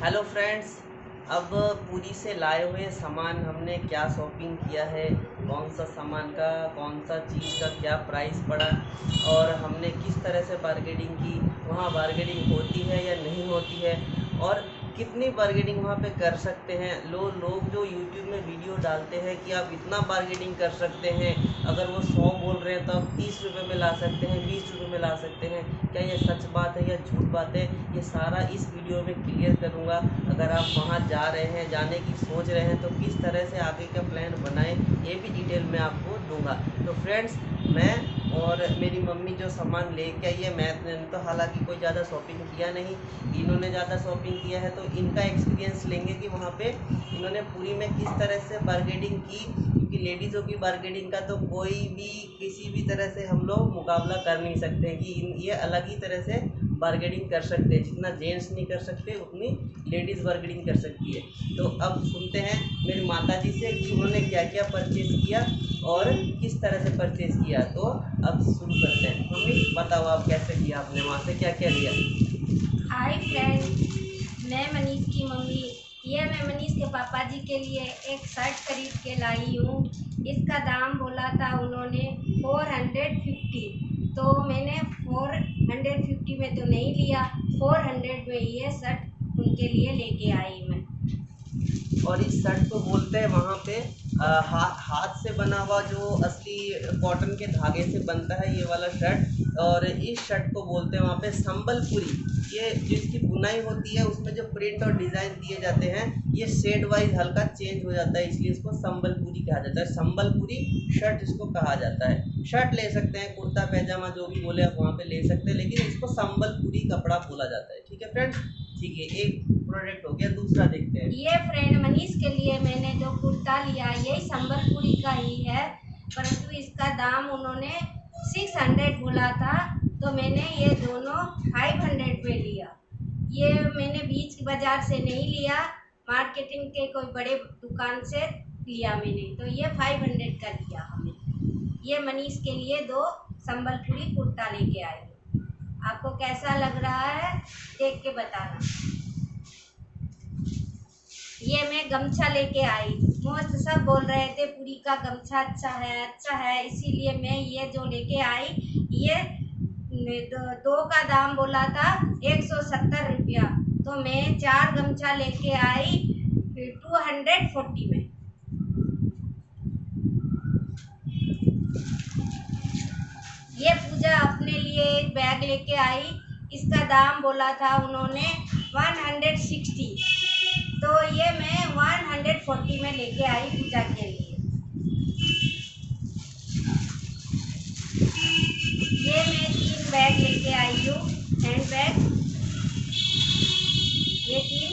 Hello friends. अब पूरी से लाए हुए सामान हमने क्या शॉपिंग किया है, कौन सा सामान का कौन सा चीज़ का क्या प्राइस पड़ा और हमने किस तरह से बार्गेनिंग की, वहाँ बार्गेनिंग होती है या नहीं होती है और कितनी बार्गेनिंग वहाँ पे कर सकते हैं। लोग जो यूट्यूब में वीडियो डालते हैं कि आप इतना बार्गेनिंग कर सकते हैं, अगर वो 100 बोल रहे हैं तो आप 30 रुपये में ला सकते हैं, 20 रुपये में ला सकते हैं। क्या ये सच बात है या झूठ बात है, ये सारा इस वीडियो में क्लियर करूँगा। अगर आप वहाँ जा रहे हैं, जाने की सोच रहे हैं, तो किस तरह से आगे का प्लान बनाएं, ये भी डिटेल में आपको दूंगा। तो फ्रेंड्स, मैं और मेरी मम्मी जो सामान लेके आई है, मैंने तो हालांकि कोई ज़्यादा शॉपिंग किया नहीं, इन्होंने ज़्यादा शॉपिंग किया है, तो इनका एक्सपीरियंस लेंगे कि वहाँ पे इन्होंने पूरी में किस तरह से बार्गेनिंग की। क्योंकि लेडीज़ों की बार्गेनिंग का तो कोई भी किसी भी तरह से हम लोग मुकाबला कर नहीं सकते कि ये अलग ही तरह से बार्गेनिंग कर सकते हैं। जितना जेंट्स नहीं कर सकते उतनी लेडीज़ बार्गेनिंग कर सकती है। तो अब सुनते हैं मेरी माता जी से कि उन्होंने क्या क्या परचेज़ किया और किस तरह से परचेज़ किया। तो अब शुरू करते हैं। मम्मी बताओ, आप कैसे किया, आपने वहाँ से क्या क्या लिया? हाय फ्रेंड, मैं मनीष की मम्मी। ये मैं मनीष के पापा जी के लिए एक शर्ट खरीद के लाई हूँ। इसका दाम बोला था उन्होंने 450। तो मैंने 450 में तो नहीं लिया, 400 में ये शर्ट उनके लिए लेके आई मैं। और इस शर्ट को बोलते हैं वहाँ पे हाथ से बना हुआ, जो असली कॉटन के धागे से बनता है ये वाला शर्ट। और इस शर्ट को बोलते हैं वहाँ पे संबलपुरी। ये जिसकी बुनाई होती है, उसमें जो प्रिंट और डिज़ाइन दिए जाते हैं, ये शेड वाइज हल्का चेंज हो जाता है, इसलिए इसको संबलपुरी कहा जाता है। संबलपुरी शर्ट इसको कहा जाता है। शर्ट ले सकते हैं, कुर्ता पैजामा जो भी बोले आप वहाँ पे ले सकते हैं, लेकिन इसको संबलपुरी कपड़ा बोला जाता है। ठीक है फ्रेंड्स, ठीक है, एक प्रोडक्ट हो गया। दूसरा देखते हैं। ये फ्रेंड मनीष के लिए मैंने जो कुर्ता लिया यही संबलपुरी का ही है, परंतु इसका दाम उन्होंने 600 बोला था, तो मैंने ये दोनों 500 में लिया। ये मैंने बीच बाजार से नहीं लिया, मार्केटिंग के कोई बड़े दुकान से लिया मैंने, तो ये 500 का लिया हमें। ये मनीष के लिए दो संबलपुरी कुर्ता लेके आई हूँ। आपको कैसा लग रहा है देख के बताना। ये मैं गमछा लेके आई, मस्त सब बोल रहे थे पूरी का गमछा अच्छा है, इसीलिए मैं ये जो लेके आई। ये दो का दाम बोला था 170 रुपया, तो मैं 4 गमछा लेके आई 240 में। ये पूजा अपने लिए एक बैग लेके आई, इसका दाम बोला था उन्होंने 160, तो ये मैं 140 में लेके आई पूजा के लिए। ये मैं 3 बैग लेके आई हूँ, हैंड बैग। ये 3,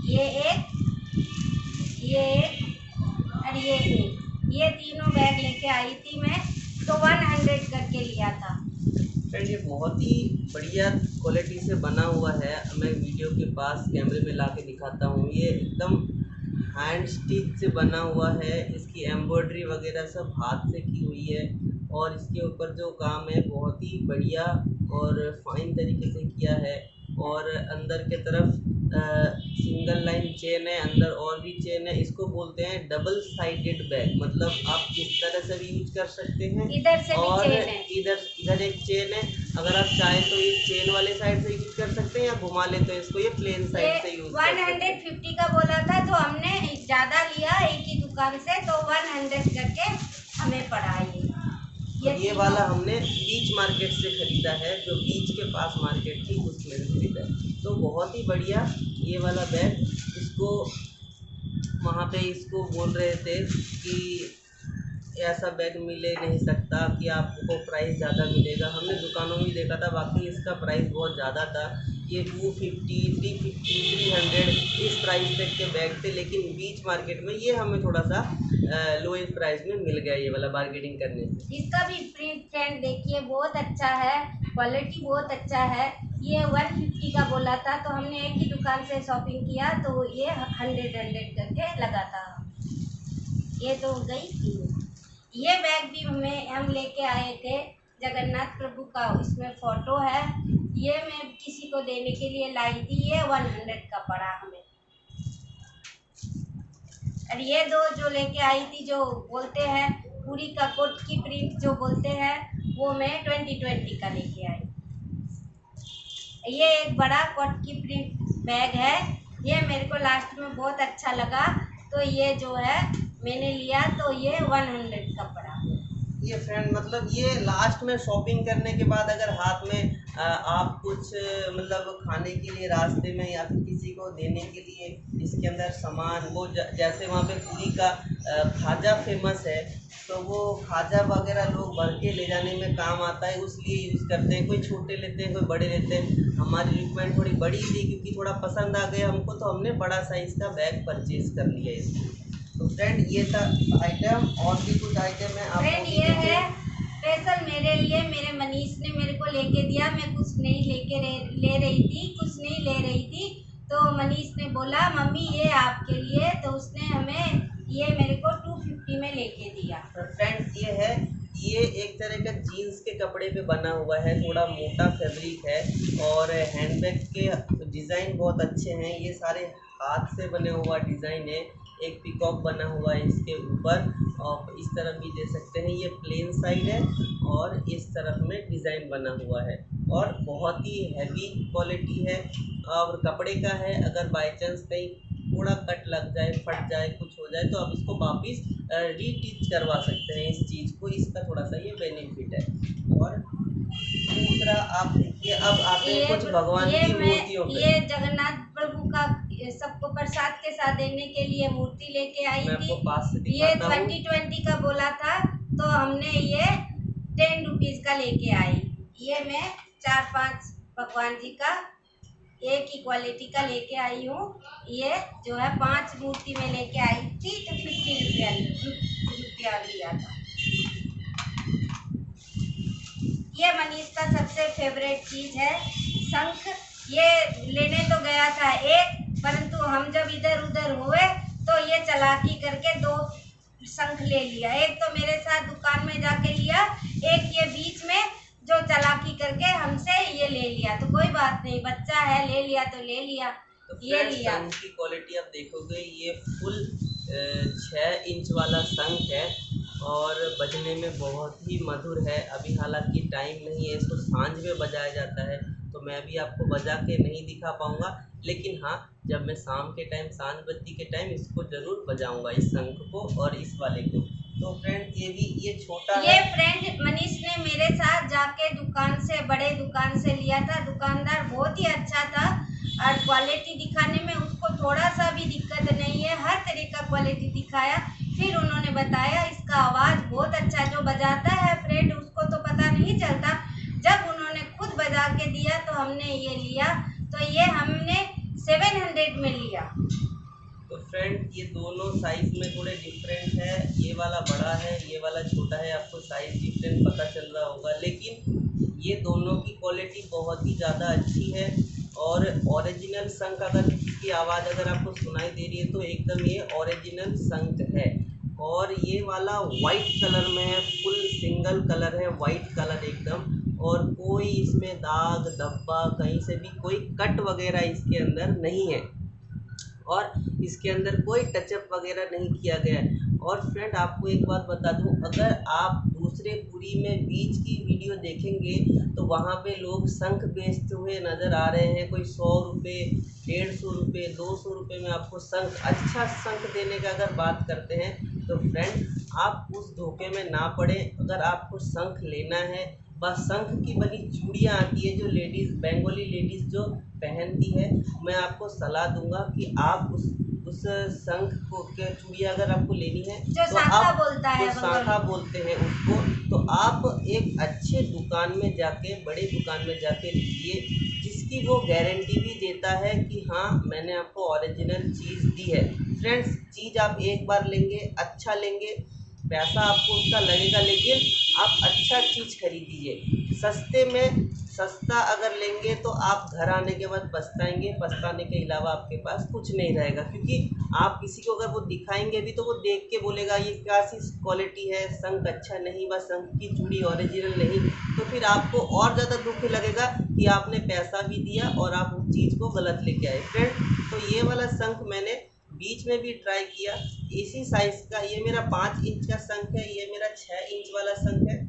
ये एक, ये एक और ये एक, ये तीनों बैग लेके आई थी मैं, तो 100 करके लिया था। फ्रेंड, ये बहुत ही बढ़िया क्वालिटी से बना हुआ है। मैं वीडियो के पास कैमरे में ला के दिखाता हूँ। ये एकदम हैंड स्टिच से बना हुआ है। इसकी एम्ब्रॉयडरी वगैरह सब हाथ से की हुई है और इसके ऊपर जो काम है बहुत ही बढ़िया और फाइन तरीके से किया है। और अंदर के तरफ सिंगल लाइन चेन है, अंदर और भी चेन है। इसको बोलते हैं डबल साइडेड बैग, मतलब आप किस तरह से भी यूज कर सकते हैं। इधर से भी और चेन है। इधर इधर एक चेन है, अगर आप चाहें तो इस चेन वाले साइड से यूज कर सकते हैं, या घुमा ले तो इसको ये प्लेन ये साइड से यूज कर सकते हैं। 150 का बोला था, तो हमने ज़्यादा लिया एक ही दुकान से, तो 100 करके हमें पड़ा और ये वाला हमने बीच मार्केट से ख़रीदा है, जो बीच के पास मार्केट थी उसमें से ख़रीदा है। तो बहुत ही बढ़िया ये वाला बैग। इसको वहाँ पे इसको बोल रहे थे कि ऐसा बैग मिले नहीं सकता, कि आपको प्राइस ज़्यादा मिलेगा। हमने दुकानों में देखा था, बाकी इसका प्राइस बहुत ज़्यादा था। ये 250, 350, 300 इस प्राइस तक के बैग थे, लेकिन बीच मार्केट में ये हमें थोड़ा सा लोएस्ट प्राइस में मिल गया ये वाला, बार्गेनिंग करने से। इसका भी प्रिंट फ्रेंड देखिए बहुत अच्छा है, क्वालिटी बहुत अच्छा है। ये 150 का बोला था, तो हमने एक ही दुकान से शॉपिंग किया, तो ये 100 करके लगा था। ये तो गई थी। ये बैग भी हम लेके आए थे जगन्नाथ प्रभु का, इसमें फोटो है। ये मैं किसी को देने के लिए लाई थी, ये 100 का पड़ा हमें। और ये दो जो लेके आई थी, जो बोलते हैं पूरी का कोट की प्रिंट जो बोलते हैं, वो मैं 2020 का लेके आई। ये एक बड़ा कोट की प्रिंट बैग है, ये मेरे को लास्ट में बहुत अच्छा लगा, तो ये जो है मैंने लिया, तो ये 100 का पड़ा। ये फ्रेंड मतलब ये लास्ट में शॉपिंग करने के बाद अगर हाथ में आप कुछ मतलब खाने के लिए रास्ते में या फिर किसी को देने के लिए इसके अंदर सामान वो जैसे वहाँ पे पूरी का खाजा फेमस है, तो वो खाजा वगैरह लोग भर के ले जाने में काम आता है, उसलिए यूज़ करते हैं। कोई छोटे लेते हैं, कोई बड़े लेते हैं। हमारी रिक्वायरमेंट थोड़ी बड़ी थी क्योंकि थोड़ा पसंद आ गया हमको, तो हमने बड़ा साइज़ का बैग परचेज़ कर लिया इसको। तो फ्रेंड ये था आइटम, और भी कुछ आइटम है फ्रेंड ये है स्पेशल मेरे लिए, मेरे मनीष ने मेरे को लेके दिया। मैं कुछ नहीं ले रही थी, कुछ नहीं ले रही थी, तो मनीष ने बोला मम्मी ये आपके लिए, तो उसने हमें ये मेरे को 250 में लेके दिया। तो फ्रेंड ये है, ये एक तरह का जीन्स के कपड़े पे बना हुआ है, थोड़ा मोटा फैब्रिक है, और हैंडबैग के डिज़ाइन बहुत अच्छे हैं। ये सारे हाथ से बने हुआ डिज़ाइन है। एक पिकॉक बना हुआ है इसके ऊपर, और इस तरफ भी दे सकते हैं। ये प्लेन साइड है और इस तरफ में डिज़ाइन बना हुआ है, और बहुत ही हैवी क्वालिटी है और कपड़े का है। अगर बाई चांस कहीं थोड़ा कट लग जाए, फट जाए, कुछ हो जाए, तो आप इसको वापस रीटिच करवा सकते हैं इस चीज़ को। इसका थोड़ा सा ये बेनिफिट है। और दूसरा आप देखिए, अब आते हैं कुछ भगवान की मूर्तियों पे। ये जगन्नाथ प्रभु का सबको प्रसाद के साथ देने के लिए मूर्ति लेके आई मैं थी। आपको पास से ये दिखाता हूँ। 2020 का बोला था, तो हमने ये 10 रुपीज का लेके आई। ये मैं 4-5 भगवान जी का एक ही क्वालिटी का लेके आई हूँ। ये जो है 5 मूर्ति में लेके आई थी, तो 50 रुपया लिया था। ये मनीष का सबसे फेवरेट चीज है शंख। ये लेने तो गया था एक, परंतु हम जब इधर उधर हुए तो ये चालाकी करके 2 शंख ले लिया। एक तो मेरे साथ दुकान में जाके लिया, एक ये बीच में जो चालाकी करके हमसे ये ले लिया। तो कोई बात नहीं, बच्चा है, ले लिया तो ले लिया। तो ये लिया। शंख की क्वालिटी आप देखोगे, ये फुल 6 इंच वाला शंख है और बजने में बहुत ही मधुर है। अभी हालांकि टाइम नहीं है, इसको सांझ में बजाया जाता है, तो मैं भी आपको बजा के नहीं दिखा पाऊँगा, लेकिन हाँ, जब मैं शाम के टाइम सांझ बत्ती के टाइम इसको ज़रूर बजाऊँगा, इस शंख को और इस वाले को। तो फ्रेंड ये छोटा ये है। फ्रेंड मनीष ने मेरे साथ जाके दुकान से, बड़े दुकान से लिया था। दुकानदार बहुत ही अच्छा था और क्वालिटी दिखाने में उसको थोड़ा सा भी दिक्कत नहीं है, हर तरह का क्वालिटी दिखाया। फिर उन्होंने बताया इसका आवाज़ बहुत अच्छा, जो बजाता है फ्रेंड उसको तो पता नहीं चलता। जब उन्होंने खुद बजा के दिया तो हमने ये लिया, तो ये हमने 700 में लिया। तो फ्रेंड ये दोनों साइज़ में थोड़े डिफरेंट है, ये वाला बड़ा है, ये वाला छोटा है। आपको साइज़ डिफरेंट पता चल रहा होगा, लेकिन ये दोनों की क्वालिटी बहुत ही ज़्यादा अच्छी है। और ओरिजिनल शंख अगर की आवाज़ अगर आपको सुनाई दे रही है, तो एकदम ये ओरिजिनल शंख है। और ये वाला वाइट कलर में है, फुल सिंगल कलर है, वाइट कलर एकदम, और कोई इसमें दाग धब्बा कहीं से भी कोई कट वगैरह इसके अंदर नहीं है, और इसके अंदर कोई टचअप वगैरह नहीं किया गया है। और फ्रेंड आपको एक बात बता दूं, अगर आप दूसरे पुरी में बीच की वीडियो देखेंगे तो वहाँ पे लोग शंख बेचते हुए नज़र आ रहे हैं। कोई 100 रुपये, 150 रुपये, 200 रुपये में आपको शंख, अच्छा शंख देने का अगर बात करते हैं, तो फ्रेंड आप उस धोखे में ना पड़े। अगर आपको शंख लेना है, बस शंख की बनी चूड़ियाँ आती है जो लेडीज़, बंगाली लेडीज़ जो पहनती है, मैं आपको सलाह दूंगा कि आप उस शंख को के चूड़ियाँ अगर आपको लेनी है, जो तो शाखा आप बोलता है, जो शाखा बोलते हैं उसको, तो आप एक अच्छे दुकान में जाके, बड़े दुकान में जाके लीजिए, जिसकी वो गारंटी भी देता है कि हाँ मैंने आपको ओरिजिनल चीज़ दी है। फ्रेंड्स, चीज़ आप एक बार लेंगे, अच्छा लेंगे, पैसा आपको उसका लगेगा, लेकिन आप अच्छा चीज़ खरीदिए। सस्ते में सस्ता अगर लेंगे तो आप घर आने के बाद पछताएंगे, पछताने के अलावा आपके पास कुछ नहीं रहेगा, क्योंकि आप किसी को अगर वो दिखाएंगे भी तो वो देख के बोलेगा ये क्या सी क्वालिटी है, शंख अच्छा नहीं, व शंख की चूड़ी ओरिजिनल नहीं, तो फिर आपको और ज़्यादा दुख लगेगा कि आपने पैसा भी दिया और आप उस चीज़ को गलत लेके आए। फ्रेंड, तो ये वाला शंख मैंने बीच में भी ट्राई किया, इसी साइज़ का, ये मेरा 5 इंच का शंख है, ये मेरा 6 इंच वाला शंख है।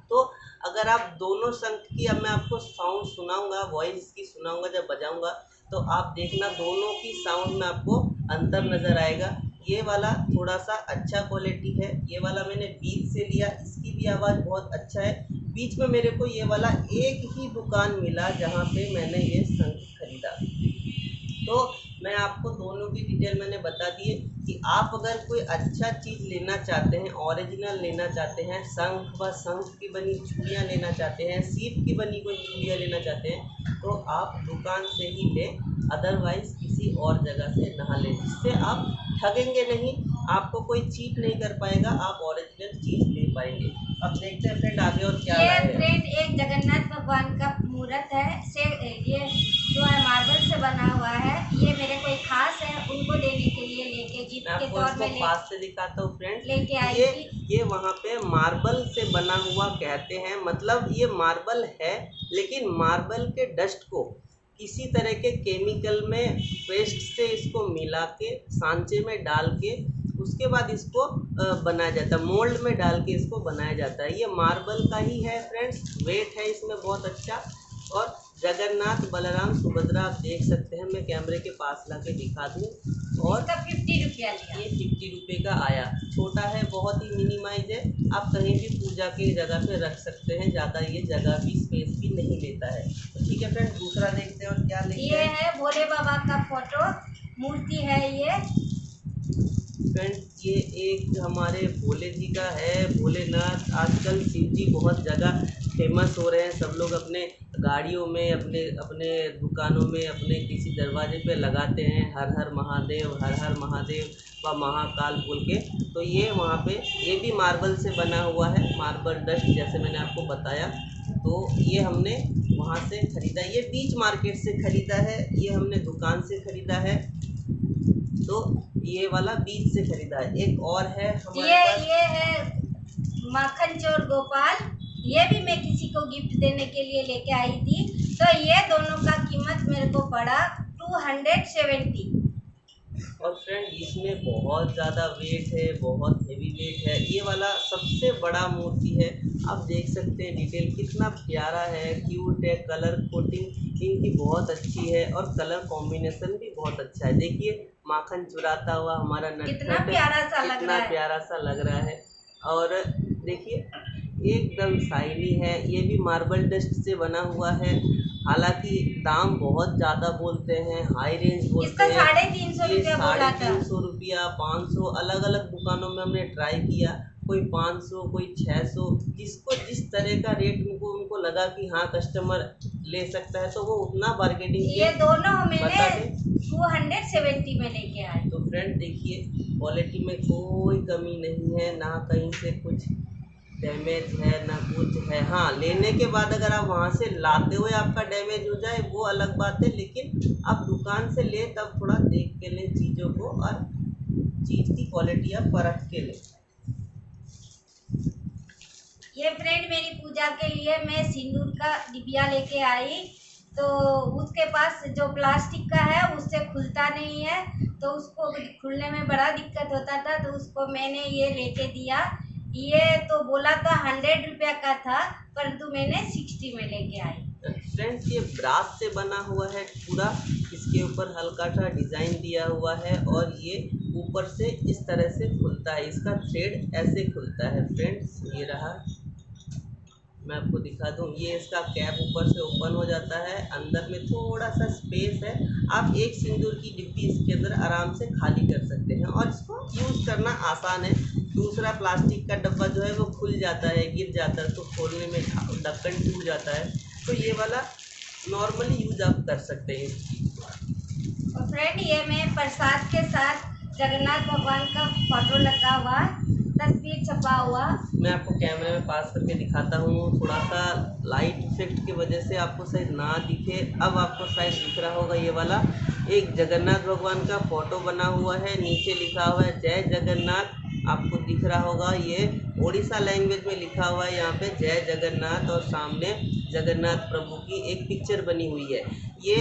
तो अगर आप दोनों शंख की, अब मैं आपको साउंड सुनाऊंगा, वॉइस इसकी सुनाऊंगा जब बजाऊंगा, तो आप देखना दोनों की साउंड में आपको अंतर नज़र आएगा। ये वाला थोड़ा सा अच्छा क्वालिटी है, ये वाला मैंने बीच से लिया, इसकी भी आवाज़ बहुत अच्छा है। बीच में मेरे को ये वाला एक ही दुकान मिला जहाँ पे मैंने ये शंख खरीदा। तो मैं आपको दोनों की डिटेल मैंने बता दी है कि आप अगर कोई अच्छा चीज़ लेना चाहते हैं, ओरिजिनल लेना चाहते हैं, शंख व शंख की बनी चूड़ियाँ लेना चाहते हैं, सीप की बनी कोई चूड़ियाँ लेना चाहते हैं, तो आप दुकान से ही लें, अदरवाइज़ किसी और जगह से ना लें, जिससे आप ठगेंगे नहीं, आपको कोई चीट नहीं कर पाएगा, आप ओरिजिनल चीज़ ले पाएंगे। अब देखते हैं फ्रेंड आगे और क्या ये लाए हैं। फ्रेंड एक जगन्नाथ भगवान का मूर्त है, से ये जो है मार्बल से बना हुआ है। ये मेरे कोई खास है, उनको देने के लिए लेके मैं गिफ्ट के आपको तौर इसको में पास से दिखाता हूँ फ्रेंड्स। लेके आई थी। ये वहाँ पे मार्बल से बना हुआ कहते हैं, मतलब ये मार्बल है, लेकिन मार्बल के डस्ट को किसी तरह के केमिकल में पेस्ट से इसको मिला के सांचे में डाल के उसके बाद इसको बनाया जाता है, मोल्ड में डाल के इसको बनाया जाता है। ये मार्बल का ही है फ्रेंड्स, वेट है इसमें बहुत अच्छा। और जगन्नाथ बलराम सुभद्रा आप देख सकते हैं, मैं कैमरे के पास ला के दिखा दूँ। और इसका 50 रुपया लिया। ये 50 रुपये का आया, छोटा है, बहुत ही मिनिमाइज है, आप कहीं भी पूजा की जगह पे रख सकते हैं, ज़्यादा ये जगह भी स्पेस भी नहीं लेता है। तो ठीक है फ्रेंड, दूसरा देखते हैं और क्या लेते ये हैं। है भोले बाबा का फोटो मूर्ति है ये। फ्रेंड्स, ये एक हमारे भोले जी का है, भोलेनाथ। आजकल शिव जी बहुत जगह फेमस हो रहे हैं, सब लोग अपने गाड़ियों में, अपने अपने दुकानों में, अपने किसी दरवाजे पे लगाते हैं हर हर महादेव, हर हर महादेव व महाकाल बोल के। तो ये वहाँ पे ये भी मार्बल से बना हुआ है, मार्बल डस्ट जैसे मैंने आपको बताया। तो ये हमने वहाँ से ख़रीदा, ये बीच मार्केट से ख़रीदा है, ये हमने दुकान से ख़रीदा है। तो ये वाला बीच से ख़रीदा है। एक और है हमारे पास, ये है माखन चोर गोपाल, ये भी मैं किसी को गिफ्ट देने के लिए लेके आई थी। तो ये दोनों का कीमत मेरे को पड़ा 270। और फ्रेंड इसमें बहुत ज़्यादा वेट है, बहुत हेवी वेट है। ये वाला सबसे बड़ा मूर्ति है, आप देख सकते हैं डिटेल कितना प्यारा है, क्यूट है, कलर कोटिंग इनकी बहुत अच्छी है और कलर कॉम्बिनेशन भी बहुत अच्छा है। देखिए माखन चुराता हुआ हमारा नटखट कितना प्यारा सा लग रहा है। प्यारा सा लग रहा है। और देखिए एकदम शाइनी है, ये भी मार्बल डस्ट से बना हुआ है। हालांकि दाम बहुत ज़्यादा बोलते हैं, हाई रेंज बोलते इसका हैं। 350 रुपया बोला था। 350 रुपया, 500, अलग अलग दुकानों में हमने ट्राई किया, कोई 500, कोई 600, जिसको जिस तरह का रेट उनको लगा कि हाँ कस्टमर ले सकता है, तो वो उतना बार्गेनिंग ये दोनों मैंने दे। 270 में लेके आए। तो फ्रेंड देखिए क्वालिटी में कोई कमी नहीं है, ना कहीं से कुछ डैमेज है ना कुछ है। हाँ, लेने के बाद अगर आप वहाँ से लाते हुए आपका डैमेज हो जाए वो अलग बात है, लेकिन आप दुकान से ले तब थोड़ा देख के लें चीज़ों को, और चीज़ की क्वालिटी आप परख के लें। ये फ्रेंड मेरी पूजा के लिए मैं सिंदूर का डिबिया लेके आई, तो उसके पास जो प्लास्टिक का है उससे खुलता नहीं है, तो उसको खुलने में बड़ा दिक्कत होता था, तो उसको मैंने ये लेके दिया। ये तो बोला था 100 रुपया का था, परंतु मैंने 60 में लेके आई। फ्रेंड्स ये ब्रास से बना हुआ है पूरा, इसके ऊपर हल्का सा डिज़ाइन दिया हुआ है और ये ऊपर से इस तरह से खुलता है, इसका थ्रेड ऐसे खुलता है। फ्रेंड्स ये रहा, मैं आपको दिखा दूँ, ये इसका कैप ऊपर से ओपन हो जाता है, अंदर में थोड़ा सा स्पेस है, आप एक सिंदूर की डिब्बी इसके अंदर आराम से खाली कर सकते हैं और इसको यूज़ करना आसान है। दूसरा प्लास्टिक का डब्बा जो है वो खुल जाता है, गिर जाता है, तो खोलने में ढक्कन टूट जाता है। तो ये वाला नॉर्मली यूज आप कर सकते हैं इस चीज़ को। और फ्रेंड ये मैं प्रसाद के साथ जगन्नाथ भगवान का फोटो लगा हुआ तस्वीर छपा हुआ। मैं आपको कैमरे में पास करके दिखाता हूँ, थोड़ा सा लाइट इफेक्ट की वजह से आपको शायद ना दिखे। अब आपको शायद दिख रहा होगा, ये वाला एक जगन्नाथ भगवान का फोटो बना हुआ है, नीचे लिखा हुआ है जय जगन्नाथ। आपको दिख रहा होगा, ये ओडिशा लैंग्वेज में लिखा हुआ है यहाँ पे जय जगन्नाथ, और सामने जगन्नाथ प्रभु की एक पिक्चर बनी हुई है। ये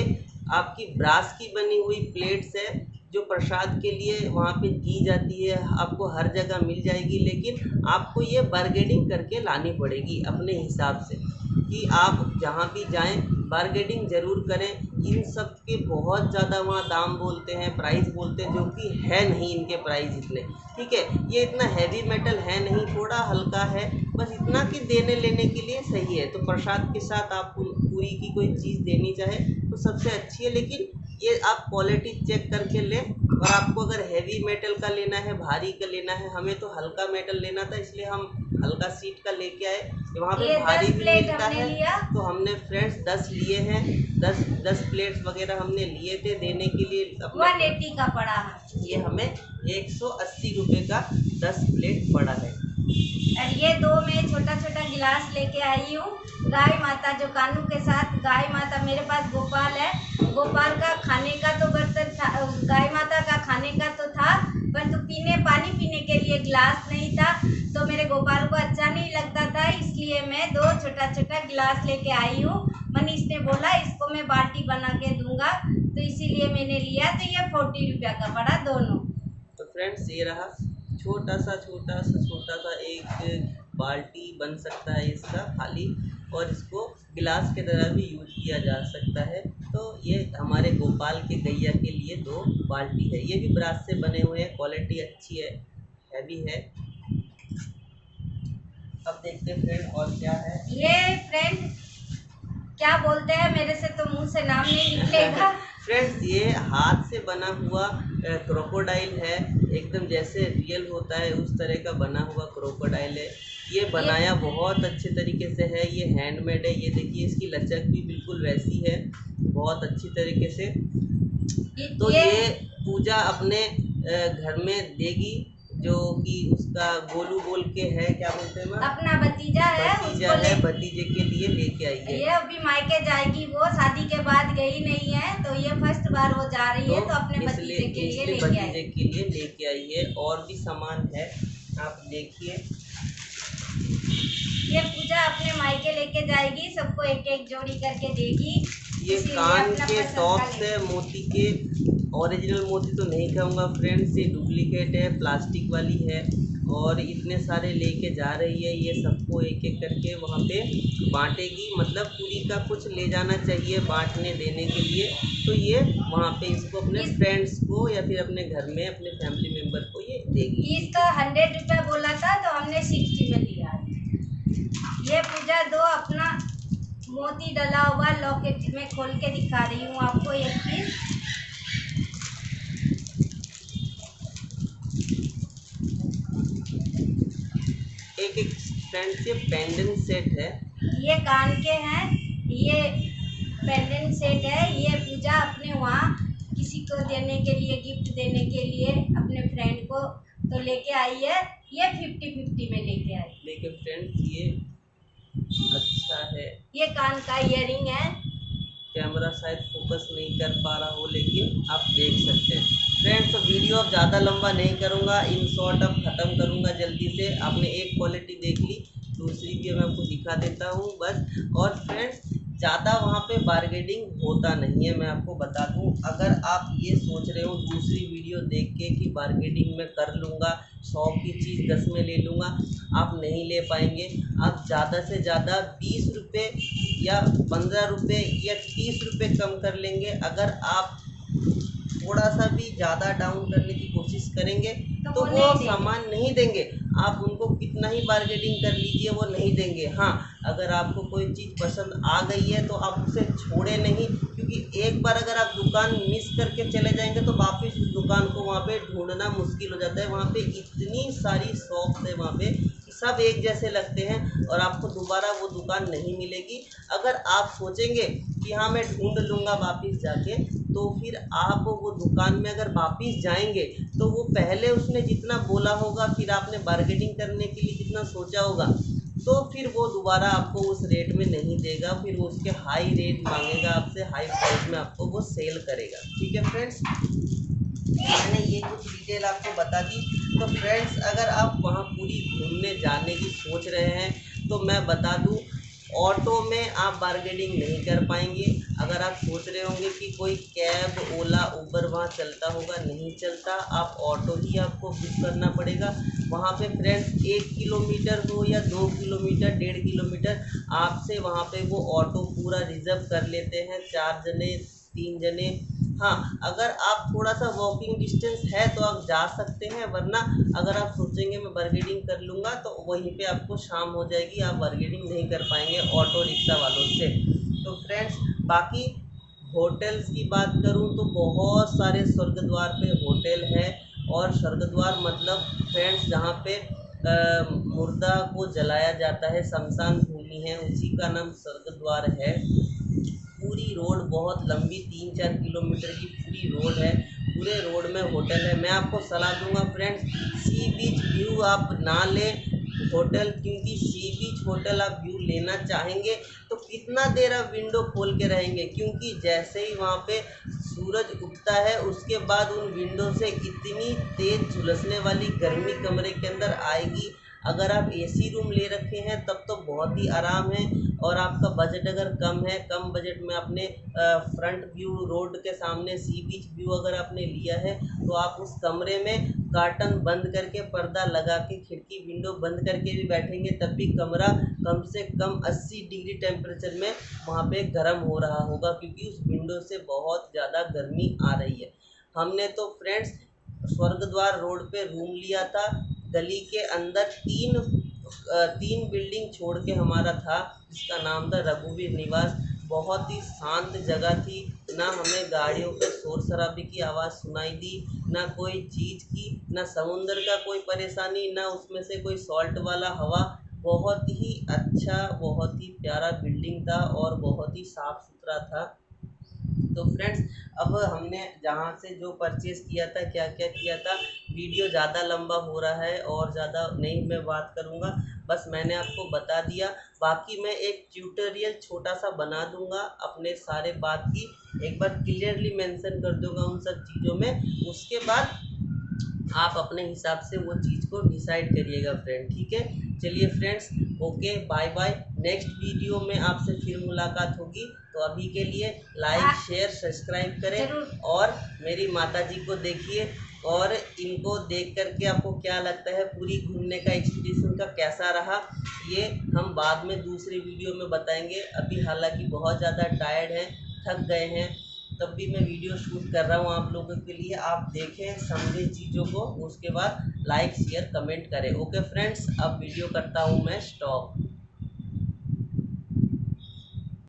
आपकी ब्रास की बनी हुई प्लेट्स है जो प्रसाद के लिए वहाँ पे दी जाती है, आपको हर जगह मिल जाएगी, लेकिन आपको ये बार्गेनिंग करके लानी पड़ेगी अपने हिसाब से, कि आप जहाँ भी जाएं बार्गेनिंग ज़रूर करें। इन सब के बहुत ज़्यादा वहाँ दाम बोलते हैं, प्राइस बोलते हैं, जो कि है नहीं इनके प्राइस इतने। ठीक है, ये इतना हैवी मेटल है नहीं, थोड़ा हल्का है, बस इतना कि देने लेने के लिए सही है। तो प्रसाद के साथ आप पूरी की कोई चीज़ देनी चाहे तो सबसे अच्छी है, लेकिन ये आप क्वालिटी चेक करके लें। और आपको अगर हैवी मेटल का लेना है, भारी का लेना है, हमें तो हल्का मेटल लेना था, इसलिए हम हल्का सीट का लेके आए। वहाँ पे भारी भी मिलता है, तो हमने फ्रेंड्स 10 लिए हैं। 10 प्लेट्स वगैरह हमने लिए थे देने के लिए। 180 का पड़ा है। ये हमें 180 रुपये का 10 प्लेट पड़ा है। और ये 2 मैं छोटा छोटा गिलास लेके आई हूँ। गाय माता जो कानू के साथ गाय माता, मेरे पास गोपाल है, गोपाल का खाने का तो बर्तन था, गाय माता का खाने का तो था, परंतु पानी पीने के लिए गिलास नहीं था, तो मेरे गोपाल को अच्छा नहीं लगता था, इसलिए मैं 2 छोटा छोटा गिलास लेके आई हूँ। मनीष ने बोला इसको मैं बाल्टी बना के दूंगा, तो इसीलिए मैंने लिया। तो ये 40 रुपया का पड़ा दोनों। तो फ्रेंड्स ये रहा छोटा सा एक बाल्टी बन सकता है इसका खाली, और इसको गिलास के तरह भी यूज किया जा सकता है। तो ये हमारे गोपाल के गैया के लिए 2 बाल्टी है। ये भी ब्रास से बने हुए हैं, क्वालिटी अच्छी है, हैवी है। अब देखते हैं फ्रेंड और क्या है। ये फ्रेंड क्या बोलते हैं, मेरे से तो मुंह से नाम नहीं निकलेगा। फ्रेंड्स ये हाथ से बना हुआ क्रोकोडाइल है, एकदम जैसे रियल होता है उस तरह का बना हुआ क्रोकोडाइल है। ये बनाया बहुत अच्छे तरीके से है, ये हैंडमेड है। ये देखिए इसकी लचक भी बिल्कुल वैसी है, बहुत अच्छी तरीके से। तो ये पूजा अपने घर में देगी, जो कि उसका गोलू बोल के है, क्या बोलते हैं, अपना भतीजा है, भतीजे के लिए लेके आई है। ये अभी मायके जाएगी, वो शादी के बाद गई नहीं है, तो ये फर्स्ट बार वो जा रही है, तो अपने भतीजे के लिए लेके आई है। और भी सामान है, आप देखिए। ये पूजा अपने मायके लेके जाएगी, सबको एक एक जोड़ी करके देगी। ये कान के टॉप्स है, मोती के, ओरिजिनल मोती तो नहीं कहूँगा फ्रेंड्स, ये डुप्लीकेट है, प्लास्टिक वाली है। और इतने सारे लेके जा रही है, ये सबको एक एक करके वहाँ पे बांटेगी। मतलब पूरी का कुछ ले जाना चाहिए बांटने देने के लिए, तो ये वहाँ पे इसको अपने फ्रेंड्स को या फिर अपने घर में अपने फैमिली मेम्बर को ये देगी। इसका 100 रुपया बोला था, तो हमने 60 में लिया है। ये पूजा 2 अपना मोती डला हुआ लॉकेट में खोल के दिखा रही हूँ आपको एक चीज। एक फ्रेंड्स ये पेंडेंट सेट है, ये कान के हैं, ये पेंडेंट सेट है। ये पूजा अपने वहाँ किसी को देने के लिए, गिफ्ट देने के लिए अपने फ्रेंड को तो लेके आई है। ये 50-50 में लेके आई। लेकिन फ्रेंड्स ये अच्छा है। ये कान का इयरिंग है। कैमरा शायद फोकस नहीं कर पा रहा हो, लेकिन आप देख सकते हैं फ्रेंड्स। तो वीडियो अब ज़्यादा लंबा नहीं करूँगा, इन शॉर्ट अब ख़त्म करूँगा जल्दी से। आपने एक क्वालिटी देख ली, दूसरी भी मैं आपको दिखा देता हूँ बस। और फ्रेंड्स ज़्यादा वहाँ पे बार्गेनिंग होता नहीं है, मैं आपको बता दूँ। अगर आप ये सोच रहे हो दूसरी वीडियो देख के कि बार्गेनिंग मैं कर लूँगा, 100 की चीज़ 10 में ले लूँगा, आप नहीं ले पाएंगे। आप ज़्यादा से ज़्यादा 20 रुपये या 15 रुपये या 30 रुपये कम कर लेंगे। अगर आप थोड़ा सा भी ज़्यादा डाउन करने की कोशिश करेंगे तो वो सामान नहीं देंगे। आप उनको कितना ही बार्गेनिंग कर लीजिए, वो नहीं देंगे। हाँ, अगर आपको कोई चीज़ पसंद आ गई है तो आप उसे छोड़े नहीं, क्योंकि एक बार अगर आप दुकान मिस करके चले जाएंगे तो वापस उस दुकान को वहाँ पे ढूंढना मुश्किल हो जाता है। वहाँ पे इतनी सारी शॉप्स है वहाँ पे, सब एक जैसे लगते हैं और आपको दोबारा वो दुकान नहीं मिलेगी। अगर आप सोचेंगे कि हाँ मैं ढूंढ लूँगा वापस जाके, तो फिर आप वो दुकान में अगर वापस जाएंगे तो वो पहले उसने जितना बोला होगा, फिर आपने बार्गेनिंग करने के लिए जितना सोचा होगा, तो फिर वो दोबारा आपको उस रेट में नहीं देगा, फिर वो उसके हाई रेट मांगेगा आपसे, हाई प्राइस में आपको वो सेल करेगा। ठीक है फ्रेंड्स, मैंने ये कुछ डिटेल आपको बता दी। तो फ्रेंड्स, अगर आप वहाँ पूरी घूमने जाने की सोच रहे हैं तो मैं बता दूँ, ऑटो में आप बार्गेनिंग नहीं कर पाएंगे। अगर आप सोच रहे होंगे कि कोई कैब, ओला, उबर वहाँ चलता होगा, नहीं चलता, आप ऑटो ही आपको बुक करना पड़ेगा। वहाँ पे फ्रेंड्स 1 किलोमीटर हो या 2 किलोमीटर, 1.5 किलोमीटर, आपसे वहाँ पे वो ऑटो पूरा रिजर्व कर लेते हैं, 4 जने, 3 जने। हाँ, अगर आप थोड़ा सा वॉकिंग डिस्टेंस है तो आप जा सकते हैं, वरना अगर आप सोचेंगे मैं बार्गेनिंग कर लूँगा तो वहीं पे आपको शाम हो जाएगी, आप बार्गेनिंग नहीं कर पाएंगे ऑटो रिक्शा वालों से। तो फ्रेंड्स, बाकी होटल्स की बात करूँ तो बहुत सारे स्वर्गद्वार पे होटल है। और स्वर्गद्वार मतलब फ्रेंड्स जहाँ पे मुर्दा को जलाया जाता है, शमशान भूमि है, उसी का नाम स्वर्गद्वार है। पूरी रोड बहुत लंबी, 3-4 किलोमीटर की पूरी रोड है, पूरे रोड में होटल है। मैं आपको सलाह दूंगा फ्रेंड्स, सी बीच व्यू आप ना लें होटल, क्योंकि सी बीच होटल आप व्यू लेना चाहेंगे तो कितना देर आप विंडो खोल के रहेंगे, क्योंकि जैसे ही वहाँ पे सूरज उगता है उसके बाद उन विंडो से इतनी तेज़ झुलसने वाली गर्मी कमरे के अंदर आएगी। अगर आप एसी रूम ले रखे हैं तब तो बहुत ही आराम है। और आपका बजट अगर कम है, कम बजट में आपने फ्रंट व्यू रोड के सामने सी बीच व्यू अगर आपने लिया है, तो आप उस कमरे में कर्टन बंद करके, पर्दा लगा के, खिड़की विंडो बंद करके भी बैठेंगे तब भी कमरा कम से कम 80 डिग्री टेम्परेचर में वहाँ पे गर्म हो रहा होगा, क्योंकि उस विंडो से बहुत ज़्यादा गर्मी आ रही है। हमने तो फ्रेंड्स स्वर्गद्वार रोड पे रूम लिया था, गली के अंदर 3 बिल्डिंग छोड़ के हमारा था, जिसका नाम था रघुवीर निवास। बहुत ही शांत जगह थी, ना हमें गाड़ियों के शोर शराबे की आवाज़ सुनाई दी, ना कोई चीज़ की, ना समुंदर का कोई परेशानी, ना उसमें से कोई सॉल्ट वाला हवा। बहुत ही अच्छा, बहुत ही प्यारा बिल्डिंग था और बहुत ही साफ़ सुथरा था। तो फ्रेंड्स, अब हमने जहाँ से जो परचेज़ किया था, क्या क्या किया था, वीडियो ज़्यादा लंबा हो रहा है और ज़्यादा नहीं मैं बात करूँगा, बस मैंने आपको बता दिया। बाकी मैं एक ट्यूटोरियल छोटा सा बना दूँगा अपने सारे बात की, एक बार क्लियरली मेंशन कर दूँगा उन सब चीज़ों में, उसके बाद आप अपने हिसाब से वो चीज़ को डिसाइड करिएगा फ्रेंड। ठीक है, चलिए friends, okay, bye bye. Next video में आपसे फिर मुलाकात होगी। तो अभी के लिए लाइक, शेयर, सब्सक्राइब करें और मेरी माताजी को देखिए, और इनको देख करके आपको क्या लगता है, पूरी घूमने का एक्सपीरियंस उनका कैसा रहा, ये हम बाद में दूसरी वीडियो में बताएंगे। अभी हालांकि बहुत ज़्यादा टायर्ड हैं, थक गए हैं, तब भी मैं वीडियो शूट कर रहा हूँ आप लोगों के लिए। आप देखें, समझें चीज़ों को, उसके बाद लाइक, शेयर, कमेंट करें। ओके फ्रेंड्स, अब वीडियो करता हूँ मैं स्टॉप।